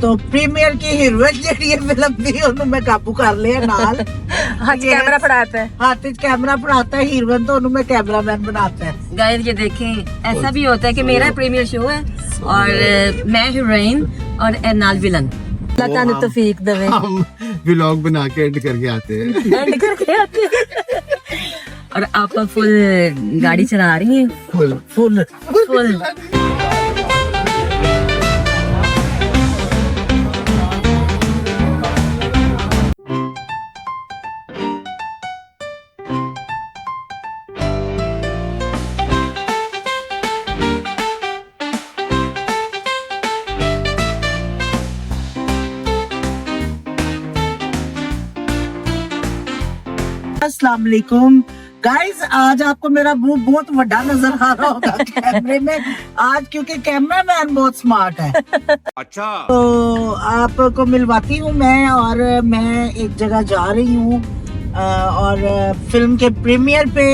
तो प्रीमियर की हीरोइन ਜਿਹੜੀ ਹੈ ਫਿਲਮ ਦੀ ਉਹਨੂੰ मैं काबू कर लिया नाल हाथ कैमरा पड़ाता है, हाथ में कैमरा पड़ाता है, हीरोइन तो उन्होंने मैं कैमरामैन बनाता है। गाइस ये देखें, ऐसा भी होता है कि मेरा प्रीमियर शो है और मैं हीरोइन और नाल विलन। अल्लाह ताला तौफीक देवे। हम व्लॉग बना के एंड करके आते हैं। एंड करके आते हैं। और आप फुल गाड़ी चला रही हैं? Full full full. अस्सलाम वालेकुम गाइस, आज आपको मेरा मुंह बहुत बड़ा नजर आ रहा होगा कैमरे में आज, क्योंकि कैमरामैन बहुत स्मार्ट है। अच्छा, तो आपको मिलवाती हूँ मैं, और मैं एक जगह जा रही हूँ और फिल्म के प्रीमियर पे।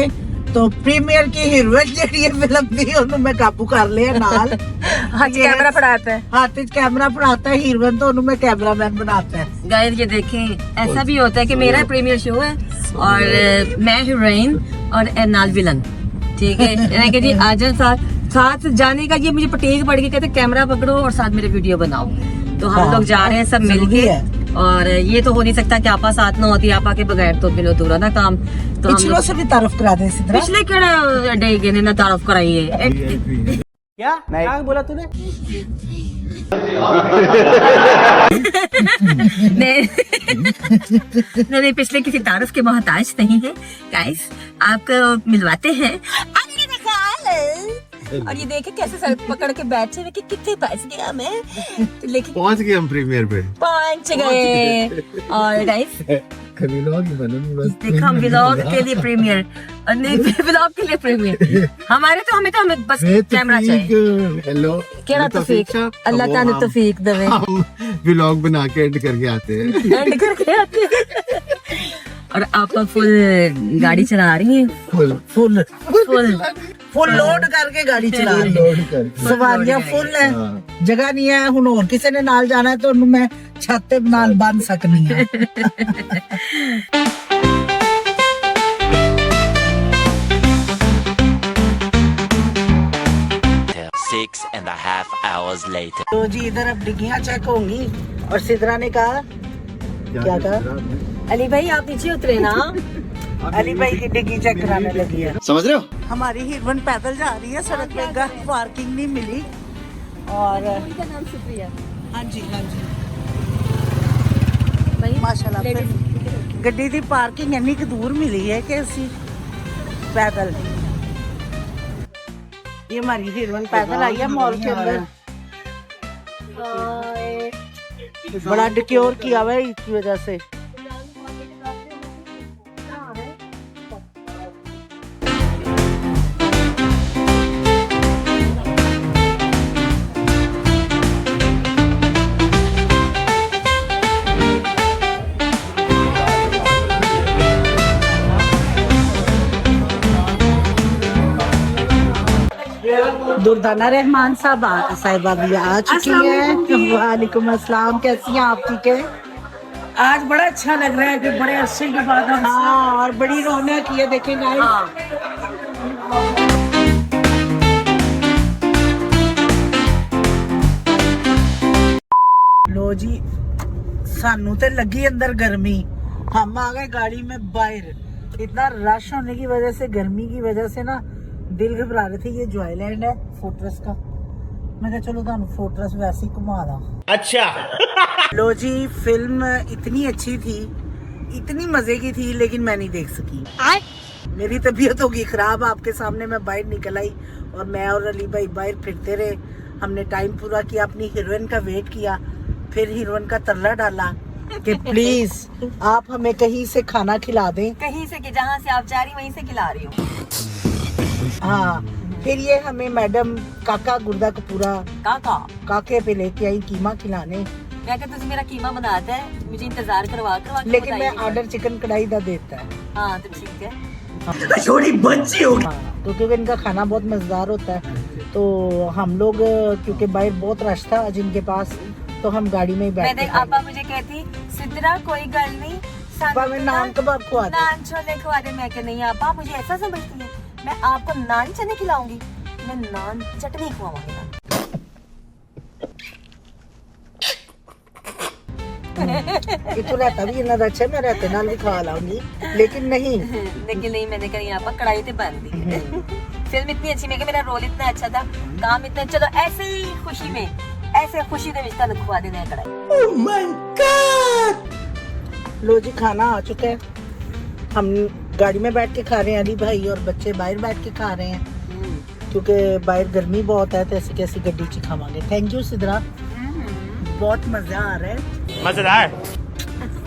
तो प्रीमियर की हीरोइन ਜਿਹੜੀ ਹੈ ਫਿਲਮ ਦੀ ਉਹਨੂੰ मैं काबू कर लिया नाल। हाथ कैमरा पड़ाता है, हाथ में कैमरा पड़ाता है, हीरोइन तो उन्होंने मैं कैमरामैन बनाता है। गाइस ये देखें, ऐसा भी होता है कि मेरा प्रीमियर शो है और मैं हीरोइन और नाल विलन। ठीक है, यानी कि जी आज साथ साथ जाने का ये मुझे पटेक पड़ गई, कहते कैमरा पकड़ो और साथ मेरे वीडियो बनाओ। तो हम लोग जा रहे हैं सब मिलके, और ये तो हो नहीं सकता कि आपा साथ ना होती, आपा के बगैर तो बिलो दूरा ना काम। तो हम पिछलों से भी तारुफ करा दे सिद्रा। पिछले केड़ा डे के ने तारुफ कराइए। क्या बोला तूने? नहीं, पिछले किसी तारुफ के मोहताज नहीं है। गाइस आपको मिलवाते हैं। और ये देखे कैसे सर पकड़ के बैठे हुए कि कितने पहुंच गया मैं, लेकिन पहुंच गए हम प्रीमियर पे। पहुंच गए। और गाइस व्लॉग ही बनने बस। देखो, हम व्लॉग के लिए प्रीमियर और नहीं व्लॉग के लिए प्रीमियर हमारे, तो हमें बस कैमरा चाहिए। हेलो, क्या तौफीक, अल्लाह ताला तौफीक देवे। हम व्लॉग बना के एंड करके आते हैं। एंड करके आते हैं। और आप फुल गाड़ी चला रही हैं? Full full full full load करके गाड़ी चला रही है। लोड कर सवारियां फुल है, जगह नहीं है। हुन और किसी ने नाल जाना है तो उन्हें मैं छत पे नाल बंद सकनी है। 6.5 hours later. तो जी इधर अब डिग्गियां चेक होंगी, और सिद्रा ने कहा क्या कहा? अली भाई आप नीचे उतरे ना। अली भाई की डिग्गी चेक कराने लगी है। समझ रहे हो? हमारी हीरोइन पैदल जा रही है, सड़क पे पार्किंग नहीं मिली। और का नाम शुक्रिया। हाँ जी हाँ जी, भाई माशाल्लाह फिर गड्डी दी पार्किंग इन्नी कि दूर मिली है कि असी पैदल। ये हमारी हीरोइन पैदल आई है मॉल के अंदर। बड़ा डिक्योर किया हुआ है इसकी वजह से। दुर्दाना रहमान साहिबा भी आ चुकी है। वालेकुम अस्सलाम, कैसी हैं आप? ठीक है। आज बड़ा अच्छा लग रहा है कि बड़े अरसे के बाद हम हाँ, और बड़ी रौनक की है, देखें गाइस। लो जी, सानू ते लगी अंदर गर्मी, हम आ गए गाड़ी में बाहर। इतना रश होने की वजह से, गर्मी की वजह से ना दिल घबरा रहे थे। ये जॉयलैंड है फोर्ट्रेस का, मैं कहा चलो तुम फोर्ट्रेस वैसे ही घुमा दा। अच्छा। लो जी, फिल्म इतनी अच्छी थी, इतनी मजे की थी, लेकिन मैं नहीं देख सकी। मेरी तबीयत होगी खराब। आपके सामने मैं बाहर निकल आई और मैं और अली भाई बाहर फिरते रहे। हमने टाइम पूरा किया, अपनी हीरोइन का वेट किया, फिर हीरोइन का तरला डाला कि प्लीज आप हमें कहीं से खाना खिला दें। कहीं से कि जहाँ से आप जा रही वहीं से खिला रही हूँ। हाँ, फिर ये हमें मैडम काका गुर्दा कपूरा काके पे लेके आई कीमा खिलाने। मैं कहती तुझे मेरा कीमा बनाता है, मुझे इंतजार करवा के लेकिन मैं ऑर्डर चिकन कढ़ाई का देता है। हाँ तो ठीक है। छोटी बच्ची होगी। तो क्योंकि इनका खाना बहुत मजेदार होता है, तो हम लोग क्योंकि बाहर बहुत रश था जिनके पास, तो हम गाड़ी में ही मैं बैठ देख आपा मुझे कहती सिद्रा कोई गल नहीं आपा मैं नान कबाब खुआ दे। नान छोले खवा दे। मैं कह नहीं आपा मुझे ऐसा समझती है मैं आपको नान चने खिलाऊंगी, मैं नान चटनी खवाऊंगी। ये तो रहता भी इतना अच्छा है, मैं रहते नाल भी खा लाऊंगी, लेकिन नहीं। लेकिन नहीं मैंने कहा यहाँ पर कढ़ाई तो बन दी। फिल्म इतनी अच्छी, मैं मेरा रोल इतना अच्छा था, काम इतना, चलो ऐसे ही खुशी में, ऐसे खुशी के विच तुहानू खवा देना है कढ़ाई। Oh my God. लो जी खाना आ चुका है, हम गाड़ी में बैठ के खा रहे हैं, अली भाई और बच्चे बाहर बैठ के खा रहे हैं क्योंकि बाहर गर्मी बहुत है, तो ऐसी कैसी गड्डी च खावांगे। थैंक यू सिद्रा, बहुत मजा आ रहा है, मजेदार।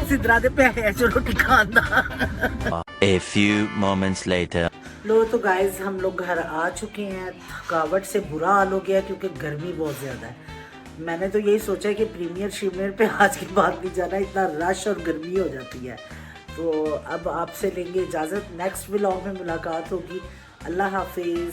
सिद्रा दे पैसे है जो रोटी खान दा। A few moments later. लो तो गाइज हम लोग घर आ चुके हैं, थकावट से बुरा हाल हो गया क्योंकि गर्मी बहुत ज्यादा है। मैंने तो यही सोचा है कि प्रीमियर शीमियर पे आज के बाद नहीं जाना, इतना रश और गर्मी हो जाती है। तो अब आपसे लेंगे इजाजत, नेक्स्ट व्लॉग में मुलाकात होगी। अल्लाह हाफिज।